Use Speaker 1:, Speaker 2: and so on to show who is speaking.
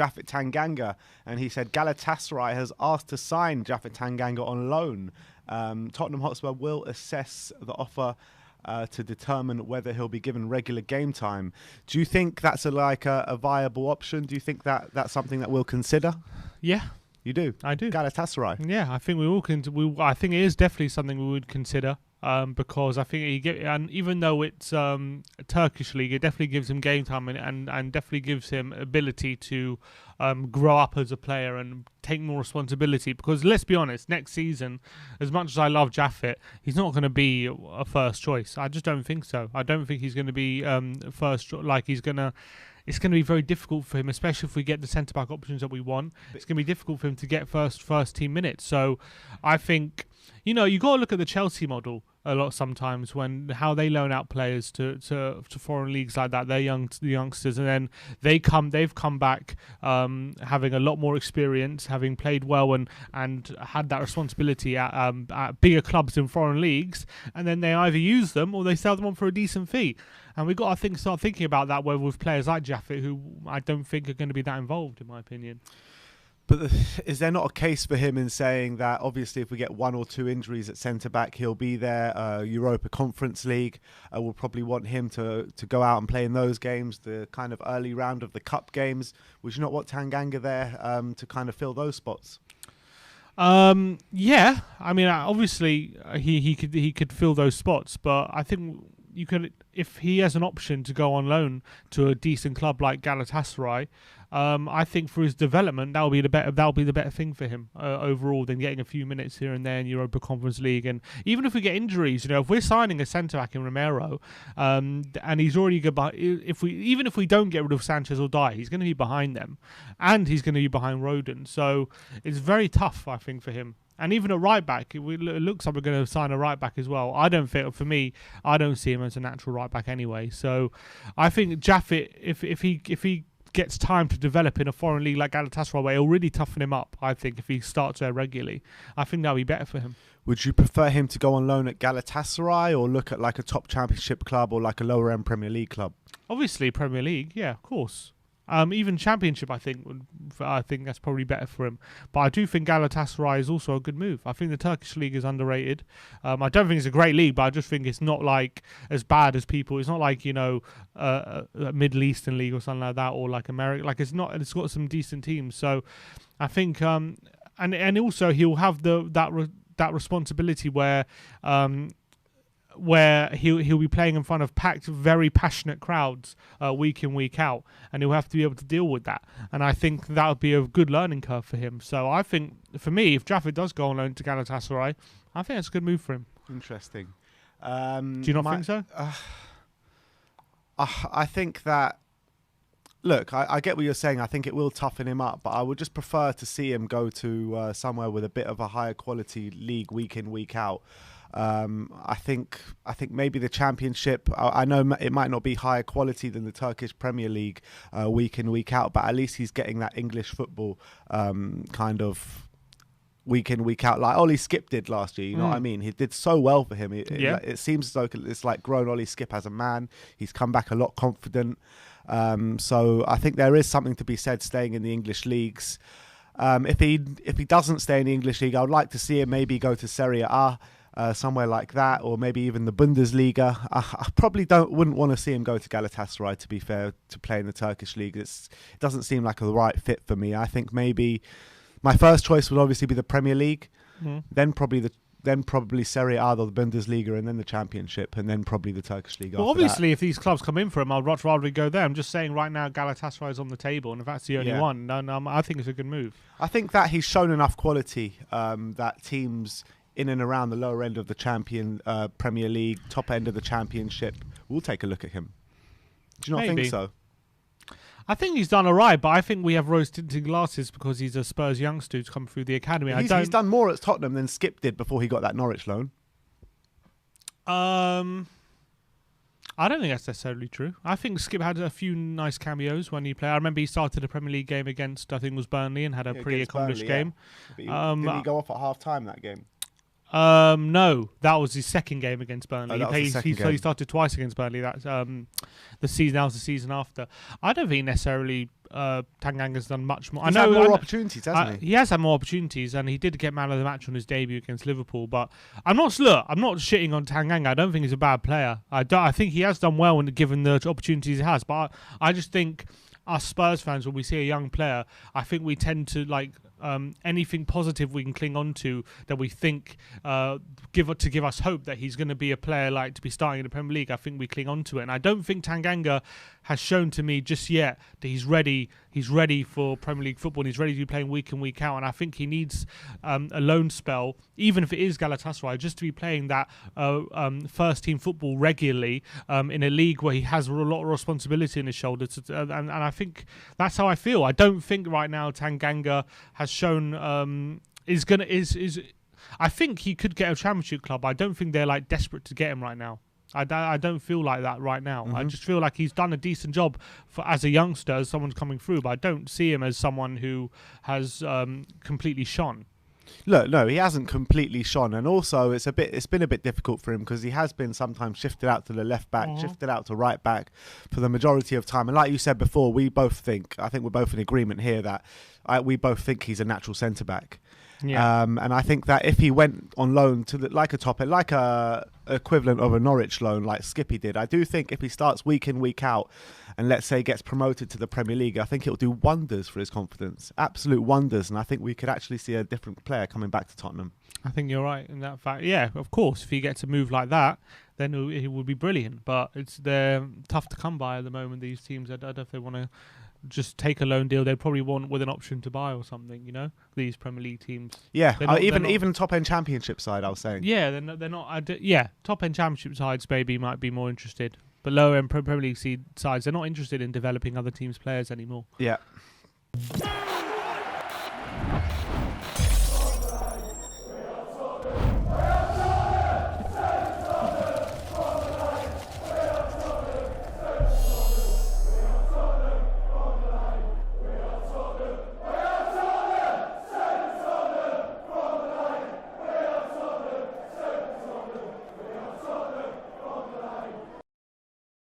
Speaker 1: Japhet Tanganga, and he said Galatasaray has asked to sign Japhet Tanganga on loan. Tottenham Hotspur will assess the offer to determine whether he'll be given regular game time. Do you think that's a viable option? Do you think that that's something that we'll consider?
Speaker 2: Yeah.
Speaker 1: You do?
Speaker 2: I do.
Speaker 1: Galatasaray?
Speaker 2: Yeah, I think we all can. I think it is definitely something we would consider. Because I think and even though it's Turkish league, it definitely gives him game time and definitely gives him ability to grow up as a player and take more responsibility. Because let's be honest, next season, as much as I love Japhet, he's not going to be a first choice. I just don't think so. I don't think he's going to be first. It's going to be very difficult for him, especially if we get the centre-back options that we want. It's going to be difficult for him to get first team minutes. So I think, you got to look at the Chelsea model a lot sometimes, when how they loan out players to foreign leagues like that. They're youngsters, and then they've come back having a lot more experience, having played well and had that responsibility at bigger clubs in foreign leagues, and then they either use them or they sell them on for a decent fee. And we've got to start thinking about that with players like Japhet, who I don't think are going to be that involved, in my opinion.
Speaker 1: But is there not a case for him in saying that obviously if we get 1 or 2 injuries at centre-back, he'll be there? Europa Conference League, we'll probably want him to go out and play in those games, the kind of early round of the cup games. Would you not want Tanganga there to kind of fill those spots?
Speaker 2: Yeah, I mean, obviously he could fill those spots, but I think you could, if he has an option to go on loan to a decent club like Galatasaray, I think for his development that'll be the better thing for him overall than getting a few minutes here and there in Europa Conference League. And even if we get injuries, if we're signing a centre back in Romero, and he's already good, if we don't get rid of Sanchez or Dyer, he's going to be behind them, and he's going to be behind Rodon. So it's very tough, I think, for him. And even at right back, it looks like we're going to sign a right back as well. I don't see him as a natural right back anyway. So I think Japhet, if he gets time to develop in a foreign league like Galatasaray, where it'll really toughen him up, I think, if he starts there regularly, I think that'll be better for him.
Speaker 1: Would you prefer him to go on loan at Galatasaray or look at like a top championship club or like a lower end Premier League club?
Speaker 2: Obviously, Premier League, yeah, of course. Even Championship, I think that's probably better for him. But I do think Galatasaray is also a good move. I think the Turkish league is underrated. I don't think it's a great league, but I just think it's not like as bad as people. It's not like a Middle Eastern league or something like that, or like America. Like it's not. It's got some decent teams. So I think, and also he'll have that responsibility where he'll be playing in front of packed, very passionate crowds week in, week out, and he'll have to be able to deal with that. And I think that would be a good learning curve for him. So I think, for me, if Japhet does go on loan to Galatasaray, I think it's a good move for him.
Speaker 1: Interesting.
Speaker 2: Do you not think so?
Speaker 1: I think that, look, I get what you're saying. I think it will toughen him up, but I would just prefer to see him go to somewhere with a bit of a higher quality league week in, week out. I think maybe the Championship, I know it might not be higher quality than the Turkish Premier League week in, week out, but at least he's getting that English football kind of week in, week out, like Ollie Skip did last year. You know what I mean? He did so well for him. It seems as though it's like grown Ollie Skip as a man. He's come back a lot confident. So I think there is something to be said staying in the English leagues. If he doesn't stay in the English league, I would like to see him maybe go to Serie A. Somewhere like that, or maybe even the Bundesliga. I probably wouldn't want to see him go to Galatasaray, to be fair, to play in the Turkish league. It doesn't seem like the right fit for me. I think maybe my first choice would obviously be the Premier League, then probably Serie A or the Bundesliga, and then the Championship, and then probably the Turkish league.
Speaker 2: Well, obviously, if these clubs come in for him, I'd much rather go there. I'm just saying right now, Galatasaray is on the table, and if that's the only one, then I think it's a good move.
Speaker 1: I think that he's shown enough quality that teams in and around the lower end of the Premier League, top end of the Championship, we'll take a look at him. Do you not think so?
Speaker 2: I think he's done all right, but I think we have rose-tinted glasses because he's a Spurs youngster who's come through the academy.
Speaker 1: He's done more at Tottenham than Skip did before he got that Norwich loan.
Speaker 2: I don't think that's necessarily true. I think Skip had a few nice cameos when he played. I remember he started a Premier League game against, I think it was Burnley, and had a pretty accomplished game.
Speaker 1: Yeah. Didn't he go off at half-time that game?
Speaker 2: No, that was his second game against Burnley.
Speaker 1: He
Speaker 2: started twice against Burnley. That's the season after. I don't think necessarily Tanganga's done much more.
Speaker 1: He's had more opportunities, hasn't he?
Speaker 2: He has had more opportunities, and he did get man of the match on his debut against Liverpool. But I'm not shitting on Tanganga. I don't think he's a bad player. I think he has done well when given the opportunities he has. But I just think us Spurs fans, when we see a young player, I think we tend to like anything positive we can cling on to that we think give us hope that he's going to be a player like to be starting in the Premier League. I think we cling on to it, and I don't think Tanganga has shown to me just yet that he's ready. He's ready for Premier League football, and he's ready to be playing week in, week out. And I think he needs a loan spell, even if it is Galatasaray, just to be playing that first team football regularly in a league where he has a lot of responsibility on his shoulders. And I think that's how I feel. I don't think right now Tanganga has shown I think he could get a championship club. I don't think they're like desperate to get him right now. I don't feel like that right now. I just feel like he's done a decent job as a youngster, as someone's coming through, but I don't see him as someone who has completely shone.
Speaker 1: Look, no, he hasn't completely shone, and also it's been a bit difficult for him because he has been sometimes shifted out to the left back, shifted out to right back for the majority of time. And like you said before, I think we're both in agreement here that we both think he's a natural centre back. Yeah. And I think that if he went on loan to like a equivalent of a Norwich loan like Skippy did, I do think if he starts week in, week out, and let's say gets promoted to the Premier League, I think it'll do wonders for his confidence, absolute wonders. And I think we could actually see a different player coming back to Tottenham.
Speaker 2: I think you're right in that fact. Yeah, of course, if he gets a move like that, then it would be brilliant. But they're tough to come by at the moment, these teams. I don't know if they want to just take a loan deal. They probably want with an option to buy or something, these Premier League teams.
Speaker 1: Yeah, even top end Championship side, I was saying.
Speaker 2: Yeah, they're not. Top end Championship sides maybe might be more interested, but lower end Premier League sides, they're not interested in developing other teams' players anymore.
Speaker 1: Yeah.